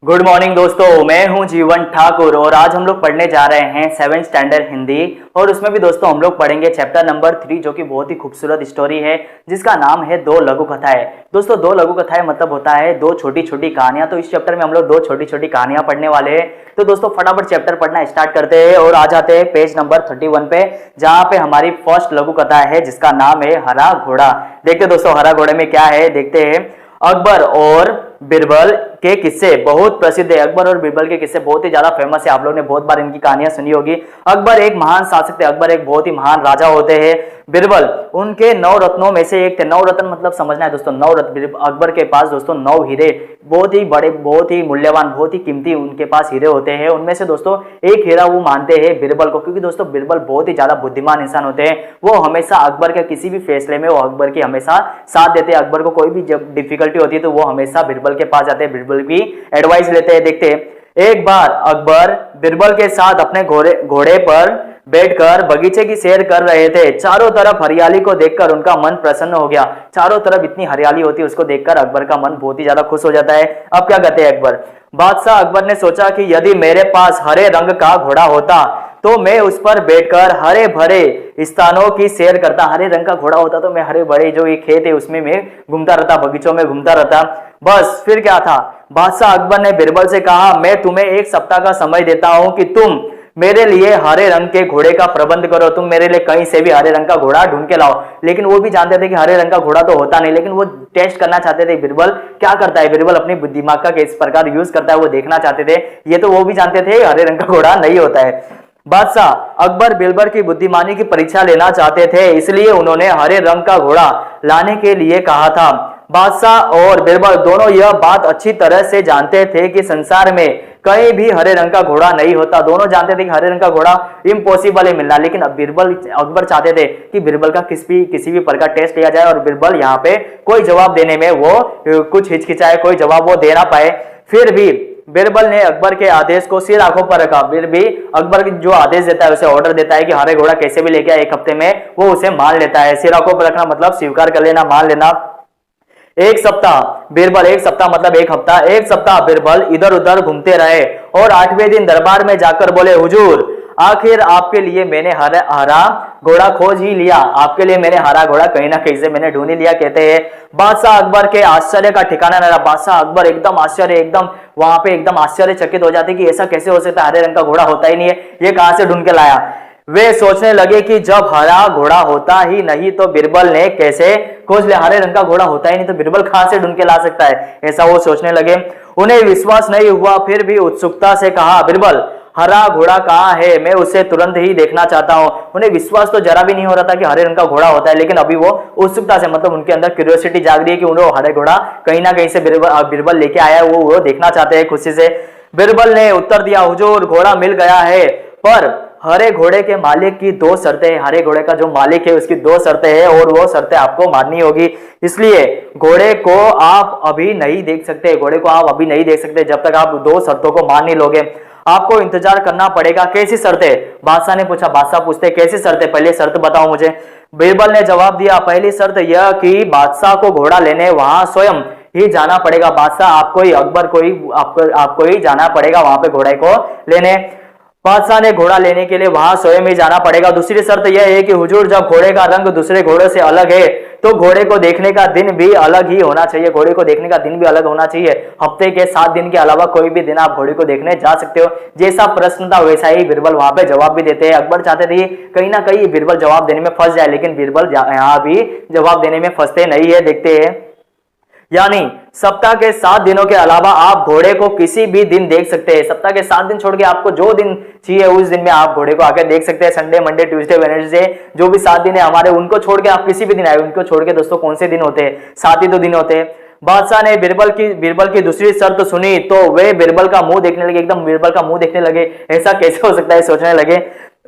Good morning दोस्तों, मैं हूं जीवन ठाकुर और आज हम लोग पढ़ने जा रहे हैं 7th स्टैंडर्ड हिंदी। और उसमें भी दोस्तों हम लोग पढ़ेंगे चैप्टर नंबर 3 जो कि बहुत ही खूबसूरत स्टोरी है जिसका नाम है दो लघु कथाएं। दोस्तों दो लघु कथाएं मतलब होता है दो छोटी छोटी कहानियां। तो इस चैप्टर में हम लोग दो छोटी छोटी कहानियां पढ़ने वाले हैं। तो दोस्तों फटाफट चैप्टर पढ़ना स्टार्ट करते हैं और आ जाते हैं पेज नंबर 31 पे, जहां पे हमारी फर्स्ट लघु कथा है जिसका नाम है हरा घोड़ा। देखते दोस्तों हरा घोड़े में क्या है, देखते हैं। अकबर और बिरबल के किस्से बहुत प्रसिद्ध है। अकबर और बिरबल के किस्से बहुत ही ज्यादा फेमस है, आप लोगों ने बहुत बार इनकी कहानियां सुनी होगी। अकबर एक महान शासक थे, अकबर एक बहुत ही महान राजा होते हैं। बिरबल उनके 9 रत्नों में से एक थे। 9 रत्न मतलब समझना है दोस्तों, 9 रत्न। अकबर के पास दोस्तों 9 हीरे, बहुत ही बड़े, बहुत ही मूल्यवान, बहुत ही कीमती उनके पास हीरे होते हैं। उनमें से दोस्तों एक हीरा वो मानते हैं बिरबल को, क्योंकि दोस्तों बिरबल बहुत ही ज्यादा बुद्धिमान इंसान होते हैं। वो हमेशा अकबर के किसी भी फैसले में वो अकबर की हमेशा साथ देते हैं। अकबर को कोई भी जब डिफिकल्टी होती है तो वो हमेशा बिरबल के पास जाते हैं, बिरबल की एडवाइस लेते हैं। देखते हैं, एक बार अकबर बिरबल के साथ अपने घोड़े पर बैठकर बगीचे की सैर कर रहे थे। चारों तरफ हरियाली को देखकर उनका मन प्रसन्न हो गया। चारों तरफ इतनी हरियाली होती है, उसको देखकर अकबर का मन बहुत ही ज्यादा खुश हो जाता है। अब क्या कहते हैं अकबर, बादशाह अकबर ने सोचा कि यदि मेरे पास हरे रंग का घोड़ा होता तो मैं उस पर बैठकर हरे भरे स्थानों की सैर करता। हरे रंग का घोड़ा होता तो मैं हरे भरे जो ये खेत है उसमें मैं घूमता रहता, बगीचों में घूमता रहता। बस फिर क्या था, बादशाह अकबर ने बिरबल से कहा, मैं तुम्हें 1 सप्ताह का समय देता हूं कि तुम मेरे लिए हरे रंग के घोड़े का प्रबंध करो। तुम मेरे लिए कहीं से भी हरे रंग का घोड़ा ढूंढ के लाओ। लेकिन वो भी जानते थे कि हरे रंग का घोड़ा तो होता नहीं, लेकिन वो टेस्ट करना चाहते थे। बिरबल क्या करता है, बिरबल अपनी दिमाग का किस प्रकार यूज करता है वो देखना चाहते थे। ये तो वो भी जानते थे हरे रंग का घोड़ा नहीं होता है। बादशाह अकबर बिरबल की बुद्धिमानी की परीक्षा लेना चाहते थे, इसलिए उन्होंने हरे रंग का घोड़ा लाने के लिए कहा था। बादशाह और बिरबल दोनों यह बात अच्छी तरह से जानते थे कि संसार में कहीं भी हरे रंग का घोड़ा नहीं होता। दोनों जानते थे कि हरे रंग का घोड़ा इम्पॉसिबल है मिलना, लेकिन अब अकबर चाहते थे कि बिरबल का किसी भी प्रकार टेस्ट लिया जाए और बिरबल यहाँ पे कोई जवाब देने में वो कुछ हिचकिचाए, कोई जवाब वो दे ना पाए। फिर भी बिरबल ने अकबर के आदेश को सिर आंखों पर रखा। फिर भी अकबर जो आदेश देता है, उसे ऑर्डर देता है कि हरे घोड़ा कैसे भी लेके आए 1 हफ्ते में, वो उसे मान लेता है। सिर आंखों पर रखना मतलब स्वीकार कर लेना, मान लेना। 1 सप्ताह बिरबल, 1 सप्ताह मतलब 1 हफ्ता, 1 सप्ताह बिरबल इधर उधर घूमते रहे और 8वें दिन दरबार में जाकर बोले, हुजूर आखिर आपके लिए मैंने हरा घोड़ा खोज ही लिया। आपके लिए मैंने हरा घोड़ा कहीं ना कहीं से मैंने ढूंढ ही लिया, कहते हैं। बादशाह अकबर के आश्चर्य का ठिकाना न रहा। बादशाह अकबर एकदम आश्चर्य, एकदम वहां पे एकदम आश्चर्यचकित हो जाते कि ऐसा कैसे हो सकता है, हरे रंग का घोड़ा होता ही नहीं है, ये कहां से ढूंढ के लाया। वे सोचने लगे कि जब हरा घोड़ा होता ही नहीं तो बिरबल ने कैसे खोज लिया। हरे रंग का घोड़ा होता ही नहीं तो बिरबल कहां से ढूंढ के ला सकता है, ऐसा वो सोचने लगे। उन्हें विश्वास नहीं हुआ, फिर भी उत्सुकता से कहा, बिरबल हरा घोड़ा कहाँ है, मैं उसे तुरंत ही देखना चाहता हूं। उन्हें विश्वास तो जरा भी नहीं हो रहा था कि हरे रंग का घोड़ा होता है, लेकिन अभी वो उत्सुकता से, मतलब उनके अंदर क्यूरियोसिटी जाग रही है कि उन्हें हरे घोड़ा कहीं ना कहीं से बिरबल लेके आया है, वो देखना चाहते हैं खुशी से। बिरबल ने उत्तर दिया, हुजूर घोड़ा मिल गया है, पर हरे घोड़े के मालिक की 2 शर्तें हैं। हरे घोड़े का जो मालिक है उसकी 2 शर्तें हैं और वो शर्तें आपको माननी होगी। इसलिए घोड़े को आप अभी नहीं देख सकते, घोड़े को आप अभी नहीं देख सकते जब तक आप 2 शर्तों को मान नहीं लोगे। आपको इंतजार करना पड़ेगा। कैसी शर्तें, बादशाह ने पूछा। बादशाह पूछते कैसी शर्तें, पहले शर्त बताओ मुझे। बिरबल ने जवाब दिया, पहली शर्त यह कि बादशाह को घोड़ा लेने वहां स्वयं ही जाना पड़ेगा। बादशाह आपको ही, अकबर को ही, आपको ही जाना पड़ेगा वहां पे घोड़े को लेने। बादशाह ने घोड़ा लेने के लिए वहां स्वयं ही जाना पड़ेगा। दूसरी शर्त यह है कि हुजूर जब घोड़े का रंग दूसरे घोड़े से अलग है तो घोड़े को देखने का दिन भी अलग ही होना चाहिए। घोड़े को देखने का दिन भी अलग होना चाहिए। हफ्ते के 7 दिन के अलावा कोई भी दिन आप घोड़े को देखने जा सकते हो। जैसा प्रश्न था वैसा ही बिरबल वहां पे जवाब भी देते हैं। अकबर चाहते थे कहीं ना कहीं बिरबल जवाब देने में फंस जाए, लेकिन बिरबल यहाँ भी जवाब देने में फंसते नहीं है। देखते हैं, यानी सप्ताह के 7 दिनों के अलावा आप घोड़े को किसी भी दिन देख सकते हैं। सप्ताह के 7 दिन छोड़ के आपको जो दिन चाहिए उस दिन में आप घोड़े को आकर देख सकते हैं। संडे, मंडे, ट्यूसडे, वेडनेसडे, जो भी 7 दिन है हमारे, उनको छोड़ के आप किसी भी दिन आए। उनको छोड़ के दोस्तों कौन से दिन होते हैं, 7 ही तो दिन होते हैं। बादशाह ने बिरबल की दूसरी शर्त सुनी तो वे बिरबल का मुंह देखने लगे, एकदम बिरबल का मुंह देखने लगे। ऐसा कैसे हो सकता है सोचने लगे।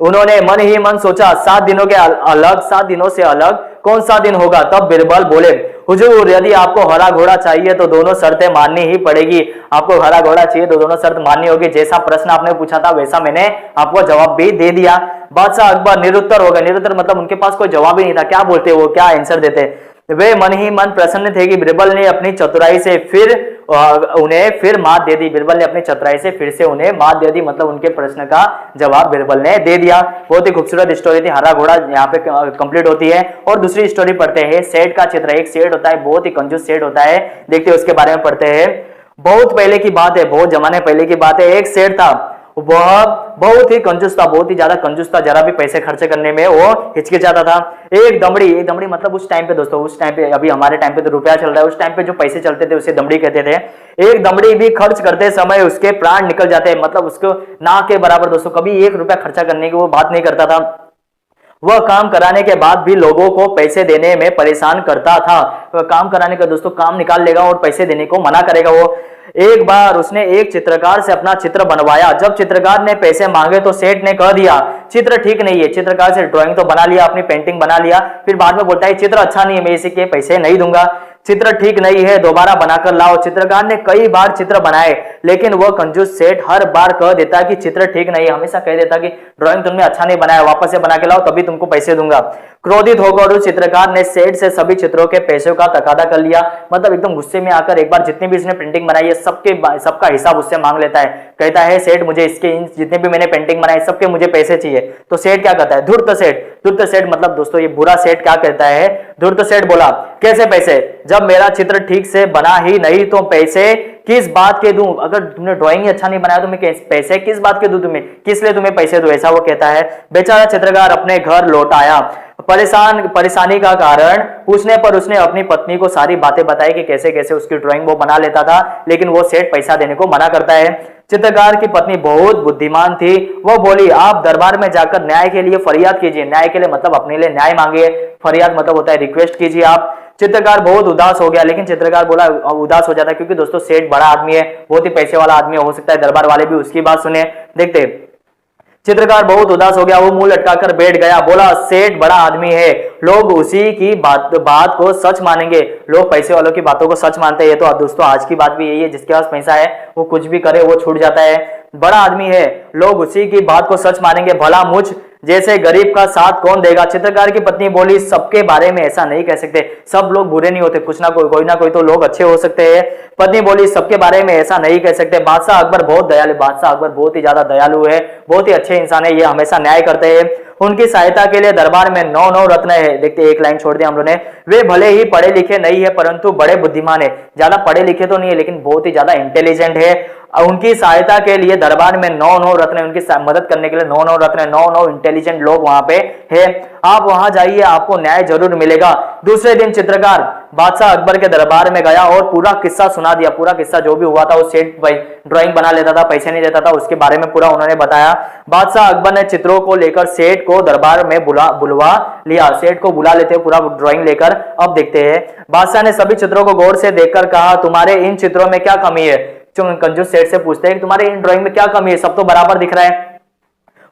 उन्होंने मन ही मन सोचा, 7 दिनों के अलग, 7 दिनों से अलग कौन सा दिन होगा। तब बिरबल बोले, हुजूर यदि आपको हरा घोड़ा चाहिए तो दोनों शर्तें माननी ही पड़ेगी। आपको हरा घोड़ा चाहिए तो दोनों शर्त माननी होगी। जैसा प्रश्न आपने पूछा था वैसा मैंने आपको जवाब भी दे दिया। बादशाह अकबर निरुत्तर हो गए। निरुत्तर मतलब उनके पास कोई जवाब ही नहीं था, क्या बोलते वो, क्या आंसर देते। वे मन ही मन प्रसन्न थे कि बिरबल ने अपनी चतुराई से फिर उन्हें फिर मात दे दी। बिरबल ने अपनी चतुराई से फिर से उन्हें मात दे दी, मतलब उनके प्रश्न का जवाब बिरबल ने दे दिया। बहुत ही खूबसूरत स्टोरी थी, हरा घोड़ा यहाँ पे कंप्लीट होती है। और दूसरी स्टोरी पढ़ते हैं, सेठ का चित्र। एक सेठ होता है, बहुत ही कंजूस सेठ होता है, देखते हैं उसके बारे में पढ़ते हैं। बहुत पहले की बात है, बहुत जमाने पहले की बात है। एक सेठ था, वह बहुत ही कंजूस था, बहुत ही ज्यादा कंजूस था, जरा भी पैसे खर्च करने में वो हिचकिचाता था। एक दमड़ी मतलब उस टाइम पे दोस्तों, उस टाइम पे, अभी हमारे टाइम पे तो रुपया चल रहा है, उस टाइम पे जो पैसे चलते थे उसे दमड़ी कहते थे। एक दमड़ी भी खर्च करते समय उसके प्राण निकल जाते हैं, मतलब उसको ना के बराबर दोस्तों, कभी 1 रुपया खर्चा करने की वो बात नहीं करता था। वह काम कराने के बाद भी लोगों को पैसे देने में परेशान करता था। काम कराने का दोस्तों, काम निकाल लेगा और पैसे देने को मना करेगा वो। एक बार उसने एक चित्रकार से अपना चित्र बनवाया। जब चित्रकार ने पैसे मांगे तो सेठ ने कह दिया चित्र ठीक नहीं है। चित्रकार से ड्राइंग तो बना लिया, अपनी पेंटिंग बना लिया, फिर बाद में बोलता है चित्र अच्छा नहीं है, मैं इसी के पैसे नहीं दूंगा, चित्र ठीक नहीं है, दोबारा बनाकर लाओ। चित्रकार ने कई बार चित्र बनाए, लेकिन वह कंजूस सेठ हर बार कह देता कि चित्र ठीक नहीं है, हमेशा कह देता कि ड्राइंग तुमने अच्छा नहीं बनाया, वापस से बना के लाओ तभी तुमको पैसे दूंगा। क्रोधित होकर उस चित्रकार ने सेठ से सभी चित्रों के पैसों का तकादा कर लिया, मतलब एकदम गुस्से में आकर एक बार जितनी भी इसने पेंटिंग बनाई है सबका हिसाब उससे मांग लेता है। कहता है सेठ मुझे इसके जितने भी मैंने पेंटिंग बनाई सबके मुझे पैसे चाहिए। तो सेठ क्या कहता है, धूर्त सेठ मतलब दोस्तों ये बुरा सेठ क्या कहता है, धूर्त सेठ बोला कैसे पैसे, जब मेरा चित्र ठीक से बना ही नहीं तो पैसे किस बात के दूं, अगर तुमने ड्राइंग ही अच्छा नहीं बनाया तो मैं पैसे किस बात के दूं तुम्हें, किस लिए तुम्हें पैसे दूं, ऐसा वो कहता है। बेचारा चित्रकार अपने घर लौट आया। परेशानी का कारण पूछने पर उसने अपनी पत्नी को सारी बातें बताई कि कैसे कैसे उसकी ड्राइंग वो बना लेता था, लेकिन वो सेठ पैसा देने को मना करता है। चित्रकार की पत्नी बहुत बुद्धिमान थी, वह बोली आप दरबार में जाकर न्याय के लिए फरियाद कीजिए। न्याय के लिए मतलब अपने लिए न्याय मांगिए, फरियाद मतलब होता है रिक्वेस्ट कीजिए आप। चित्रकार बहुत उदास हो गया, लेकिन चित्रकार बोला उदास हो जाता है क्योंकि दोस्तों सेठ बड़ा आदमी है, बहुत ही पैसे वाला आदमी हो सकता है दरबार वाले भी उसकी बात सुने। देखते चित्रकार बहुत उदास हो गया, वो मुंह लटकाकर बैठ गया, बोला सेठ बड़ा आदमी है, लोग उसी की बात को सच मानेंगे, लोग पैसे वालों की बातों को सच मानते हैं। ये तो दोस्तों आज की बात भी यही है, जिसके पास पैसा है वो कुछ भी करे वो छूट जाता है। बड़ा आदमी है, लोग उसी की बात को सच मानेंगे, भला मुझ जैसे गरीब का साथ कौन देगा। चित्रकार की पत्नी बोली सबके बारे में ऐसा नहीं कह सकते, सब लोग बुरे नहीं होते, कुछ ना कोई तो लोग अच्छे हो सकते हैं। पत्नी बोली सबके बारे में ऐसा नहीं कह सकते, बादशाह अकबर बहुत दयालु, बादशाह अकबर बहुत ही ज्यादा दयालु है, बहुत ही अच्छे इंसान है, ये हमेशा न्याय करते हैं। उनकी सहायता के लिए दरबार में 9 रत्न है। देखते एक लाइन छोड़ दिया हम लोगों ने, वे भले ही पढ़े लिखे नहीं है परंतु बड़े बुद्धिमान है, ज्यादा पढ़े लिखे तो नहीं है लेकिन बहुत ही ज्यादा इंटेलिजेंट है। उनकी सहायता के लिए दरबार में 9 रत्न, उनकी मदद करने के लिए 9 रत्न, 9 इंटेलिजेंट लोग वहां पे है। आप वहां जाइए, आपको न्याय जरूर मिलेगा। दूसरे दिन चित्रकार बादशाह अकबर के दरबार में गया और पूरा किस्सा सुना दिया, पूरा किस्सा जो भी हुआ था, उस सेठ भाई ड्राइंग बना लेता था, पैसे नहीं देता था, उसके बारे में पूरा उन्होंने बताया। बादशाह अकबर ने चित्रों को लेकर सेठ को दरबार में बुलवा लिया, सेठ को बुला लेते पूरा ड्राइंग लेकर। अब देखते हैं, बादशाह ने सभी चित्रों को गौर से देखकर कहा तुम्हारे इन चित्रों में क्या कमी है। कंजूस सेठ से पूछते हैं कि तुम्हारे इन ड्राइंग में क्या कमी है, सब तो बराबर दिख रहा है।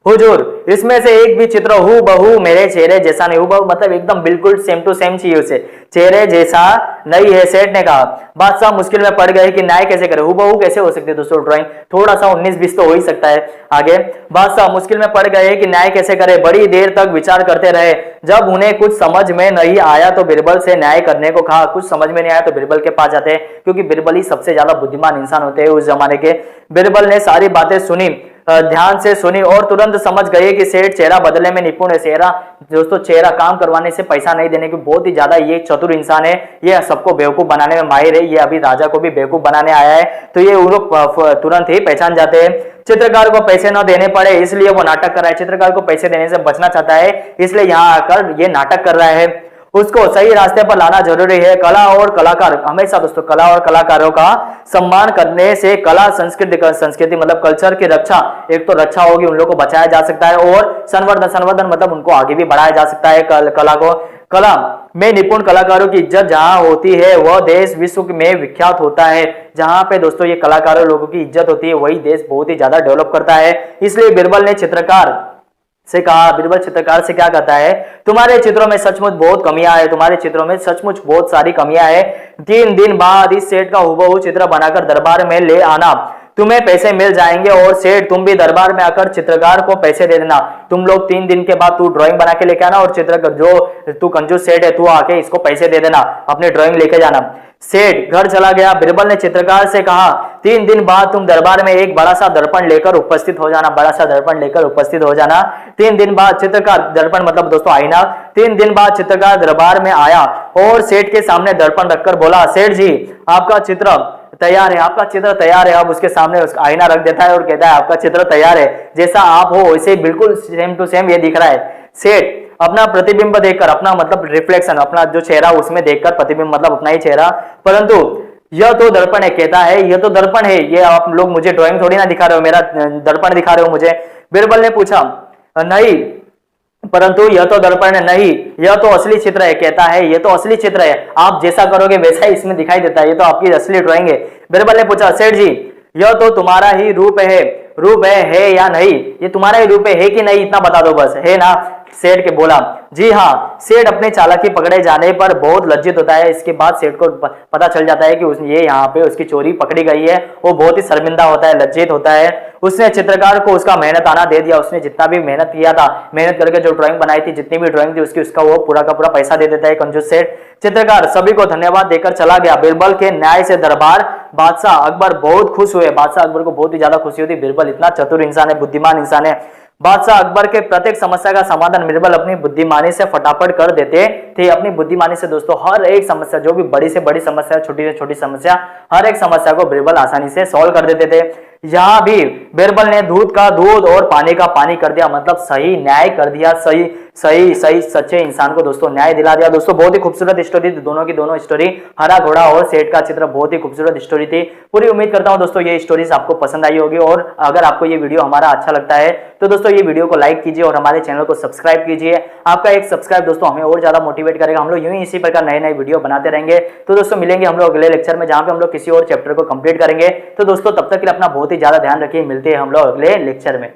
हुजूर इसमें से एक भी चित्र हूबहू मेरे चेहरे जैसा नहीं, हूबहू मतलब एकदम बिल्कुल सेम टू सेम चाहिए उसे, चेहरे जैसा नहीं है। सेठ ने कहा। बादशाह मुश्किल में पड़ गए कि न्याय कैसे करे, हूबहू कैसे हो सकती है दोस्तों ड्राइंग, थोड़ा सा 19-20 तो हो ही सकता है। आगे बादशाह मुश्किल में पड़ गए कि न्याय कैसे करे, बड़ी देर तक विचार करते रहे। जब उन्हें कुछ समझ में नहीं आया तो बिरबल से न्याय करने को कहा। कुछ समझ में नहीं आया तो बिरबल के पास जाते हैं, क्योंकि बिरबल ही सबसे ज्यादा बुद्धिमान इंसान होते हैं उस जमाने के। बिरबल ने सारी बातें सुनी, ध्यान से सुनी और तुरंत समझ गए कि सेठ चेहरा बदलने में निपुण है। चेहरा दोस्तों, चेहरा काम करवाने से पैसा नहीं देने की बहुत ही ज्यादा ये चतुर इंसान है, ये सबको बेवकूफ बनाने में माहिर है, ये अभी राजा को भी बेवकूफ बनाने आया है, तो ये उन लोग तुरंत ही पहचान जाते हैं। चित्रकार को पैसे न देने पड़े इसलिए वो नाटक कर रहा है, चित्रकार को पैसे देने से बचना चाहता है इसलिए यहाँ आकर ये नाटक कर रहा है। उसको सही रास्ते पर लाना जरूरी है। कला और कलाकार, हमेशा दोस्तों कला और कलाकारों का सम्मान करने से कला संस्कृति मतलब कल्चर की रक्षा, एक तो रक्षा होगी, उन लोगों को बचाया जा सकता है, और संवर्धन मतलब उनको आगे भी बढ़ाया जा सकता है कला को। कला में निपुण कलाकारों की इज्जत जहां होती है वह देश विश्व में विख्यात होता है। जहां पे दोस्तों ये कलाकारों लोगों की इज्जत होती है वही देश बहुत ही ज्यादा डेवलप करता है। इसलिए बिरबल ने चित्रकार से कहा, बिरबल चित्रकार से क्या कहता है, तुम्हारे चित्रों में सचमुच बहुत कमियां है, तुम्हारे चित्रों में सचमुच बहुत सारी कमियां है। 3 दिन बाद इस सेठ का हूबहू चित्र बनाकर दरबार में ले आना। तुम्हें पैसे मिल जाएंगे और सेठ तुम भी दरबार में आकर चित्रकार को पैसे दे देना। तुम लोग 3 दिन के बाद तू ड्राइंग बना के लेके आना और चित्रकार जो तू कंजूस सेठ है तू आके इसको पैसे दे देना, अपनी ड्राइंग लेके जाना। सेठ घर चला गया। बिरबल ने चित्रकार से कहा 3 दिन बाद तुम दरबार में एक बड़ा सा दर्पण लेकर उपस्थित हो जाना, बड़ा सा दर्पण लेकर उपस्थित हो जाना। 3 दिन बाद चित्रकार, दर्पण मतलब दोस्तों आईना, 3 दिन बाद चित्रकार दरबार में आया और सेठ के सामने दर्पण रखकर बोला, सेठ जी आपका चित्र तैयार है, आपका चित्र तैयार है। अब उसके सामने उसका आईना रख देता है और कहता है आपका चित्र तैयार है, जैसा आप हो वैसे बिल्कुल सेम टू सेम ये दिख रहा है। सेठ अपना प्रतिबिंब देखकर, अपना मतलब रिफ्लेक्शन, अपना जो चेहरा उसमें देखकर, प्रतिबिंब मतलब अपना ही चेहरा, परंतु यह तो दर्पण है, कहता है यह तो दर्पण है, ये आप लोग मुझे ड्राइंग थोड़ी ना दिखा रहे हो, मेरा दर्पण दिखा रहे हो मुझे। बिरबल ने पूछा नहीं, परंतु यह तो दर्पण है, नहीं यह तो असली चित्र है, कहता है यह तो असली चित्र है, आप जैसा करोगे वैसा ही इसमें दिखाई देता है, ये तो आपकी असली ड्राइंग है। बिरबल ने पूछा सेठ जी यह तो तुम्हारा ही रूप है या नहीं, ये तुम्हारा ही रूप है कि नहीं, इतना बता दो बस, है ना। सेठ के बोला जी हाँ। सेठ अपने चालाकी पकड़े जाने पर बहुत लज्जित होता है। इसके बाद सेठ को पता चल जाता है कि ये यहाँ पे उसकी चोरी पकड़ी गई है, वो बहुत ही शर्मिंदा होता है, लज्जित होता है। उसने चित्रकार को उसका मेहनताना दे दिया, उसने जितना भी मेहनत किया था, मेहनत करके जो ड्राइंग बनाई थी, जितनी भी ड्राइंग थी उसका वो पूरा का पूरा पैसा दे देता है कंजूस सेठ। चित्रकार सभी को धन्यवाद देकर चला गया। बिरबल के न्याय से दरबार बादशाह अकबर बहुत खुश हुए। बादशाह अकबर को बहुत ही ज्यादा खुशी होती, बिरबल इतना चतुर इंसान है, बुद्धिमान इंसान है। बादशाह अकबर के प्रत्येक समस्या का समाधान बिरबल अपनी बुद्धिमानी से फटाफट कर देते थे। अपनी बुद्धिमानी से दोस्तों हर एक समस्या, जो भी बड़ी से बड़ी समस्या, छोटी से छोटी समस्या, हर एक समस्या को बिरबल आसानी से सॉल्व कर देते थे। यहाँ भी बिरबल ने दूध का दूध और पानी का पानी कर दिया, मतलब सही न्याय कर दिया, सही सच्चे इंसान को दोस्तों न्याय दिला दिया। दोस्तों बहुत ही खूबसूरत स्टोरी थी, दोनों की दोनों स्टोरी, हरा घोड़ा और सेठ का चित्र, बहुत ही खूबसूरत स्टोरी थी। पूरी उम्मीद करता हूं दोस्तों ये स्टोरीज आपको पसंद आई होगी, और अगर आपको ये वीडियो हमारा अच्छा लगता है तो दोस्तों ये वीडियो को लाइक कीजिए और हमारे चैनल को सब्सक्राइब कीजिए। आपका एक सब्सक्राइब दोस्तों हमें और ज्यादा मोटिवेट करेगा, हम लोग यूं ही इसी प्रकार नए नए वीडियो बनाते रहेंगे। तो दोस्तों मिलेंगे हम लोग अगले लेक्चर में, जहां पे हम लोग किसी और चैप्टर को कंप्लीट करेंगे। तो दोस्तों तब तक के लिए अपना बहुत ही ज्यादा ध्यान रखिए, मिलते हैं हम लोग अगले लेक्चर में।